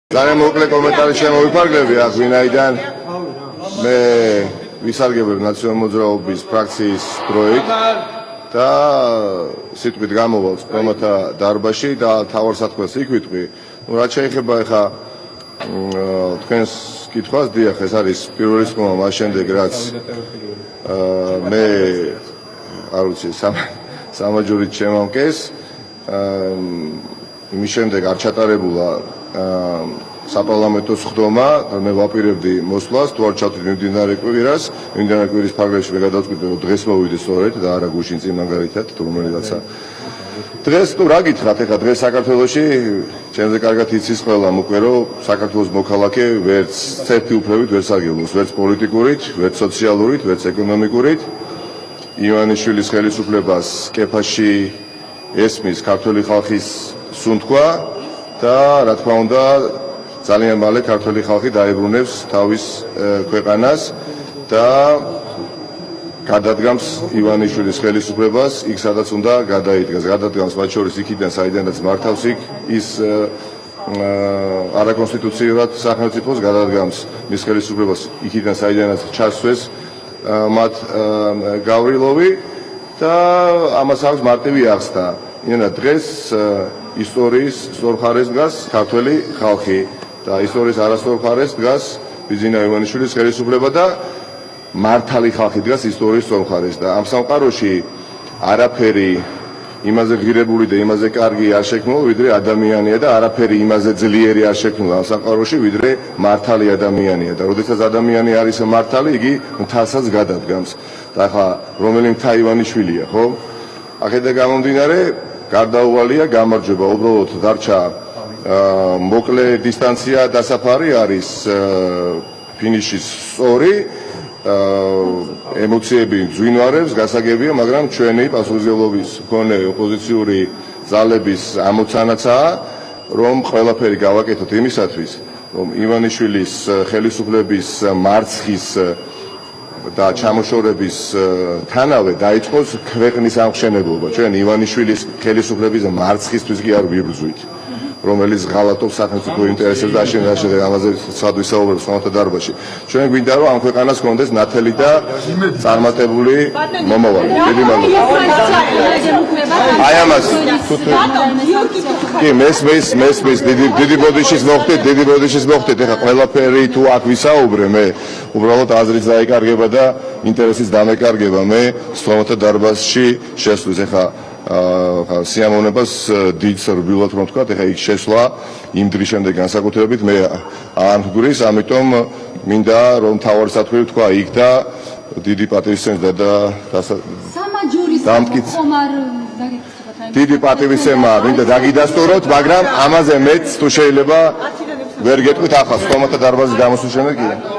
ძალიან მოკლე კომენტარი შემოვიფარგლები აქ ვინაიდან მე ვისარგებლებ ნაციონალური მოძრაობის ფრაქციის დროით და სიტყვით გამოვალ სტომათა დარბაზში და თავარსათქმელს იქ ვიტყვი. რაც შეეხება ახლა თქვენს კითხვას, დიახ, ეს არის პირველი სტომა მას შემდეგ რაც მე არ ვიცი სამაჯურით შემამკეს იმის შემდეგ არ ჩატარებულა საპარლამენტო სხდომა, მე ვაპირებდი მოსვლას, თუ არ ჩავთვლით მიმდინარე კვირის ფარგლებში მე გადავწყვიტე, რომ დღეს მოვიდე სწორედ და არა გუშინ წინ მაგალითად, თუ რომელიღაცა. დღეს თუ რა გითხრათ, ეხლა დღეს საქართველოში ჩემზე კარგად იცის ყველამ უკვე, რომ საქართველოს მოქალაქე ვერც ცერტი უფლებით ვერ სარგებლობს, ვერც პოლიტიკურით, ვერც სოციალურით, ვერც ეკონომიკურით. ივანიშვილის ხელისუფლებას კეფაში ესმის ქართული ხალხის სუნთქვა და რა თქმა უნდა ძალიან მალე ქართული ხალხი დაებრუნებს თავის ქვეყანას და გადადგამს ივანიშვილის ხელისუფლებას იქ სადაც უნდა გადაიდგას. გადადგამს მათ შორის იქიდან საიდანაც მართავს იქ ის არაკონსტიტუციურად სახელმწიფოს, გადადგამს მის ხელისუფლებას იქიდან საიდანაც ჩასვეს მათ გავრილოვი და ამას აქვს მარტივი ახსნა. იმენა დღეს ისტორიის სწორ მხარეს დგას ქართველი ხალხი და ისტორიის არასწორ მხარეს დგას ბიძინა ივანიშვილის ხელისუფლება და მართალი ხალხი დგას ისტორიის სწორ მხარეს და ამ სამყაროში არაფერი იმაზე ღირებული და იმაზე კარგი არ შექმნილა ვიდრე ადამიანია და არაფერი იმაზე ძლიერი არ შექმნილა ამ სამყაროში ვიდრე მართალი ადამიანია და როდესაც ადამიანი არის მართალი იგი მთასაც გადადგამს და ახლა რომელი მთა ივანიშვილია ხო? აქედან გამომდინარე გარდაუვალია გამარჯვება, უბრალოდ დარჩა მოკლე დისტანცია დასაფარი არის ფინიშის სწორი, ემოციები ძვინვარებს, გასაგებია, მაგრამ ჩვენი პასუხისმგებლობის მქონე ოპოზიციური ძალების ამოცანაცაა, რომ ყველაფერი გავაკეთოთ იმისათვის, რომ ივანიშვილის ხელისუფლების მარცხის და ჩამოშორების თანავე დაიწყოს ქვეყნის ამხშენებლობა. ჩვენ ივანიშვილის ხელისუფლების მარცხისთვის კი არ ვიბრძვით, რომელიც ღალატობს სახელმწიფო ინტერესებს და აშენდება ამაზე სადვისაუბრებს სტომათა დარბაზში. ჩვენ გვინდა რომ ამ ქვეყანას ჰქონდეს ნათელი და წარმატებული მომავალი. დიდი მადლობა. აი ამას კი მესმის დიდი ბოდიშის მოხდეთ. ეხლა ყველაფერი თუ აქ ვისაუბრე მე უბრალოდ აზრიც დაიკარგება და ინტერესის დამეკარგება მე სტომათა დარბაზში შესვლის. ეხლა სიამოვნებას დიდ რბილად რომ თქვა, ეხლა იქ შესვლა იმ დღის შემდეგ განსაკუთრებით მე არ მგურის, ამიტომ მინდა რომ თავარი სათქმელი თქვა იქ და დიდი პატივისცემა და დიდი პატივისცემა მინდა დაგიდასტუროთ, მაგრამ ამაზე მეც თუ შეიძლება ვერ გეტყვით ახლა სტომათა დარბაზის გამოსვლის შემდეგ კი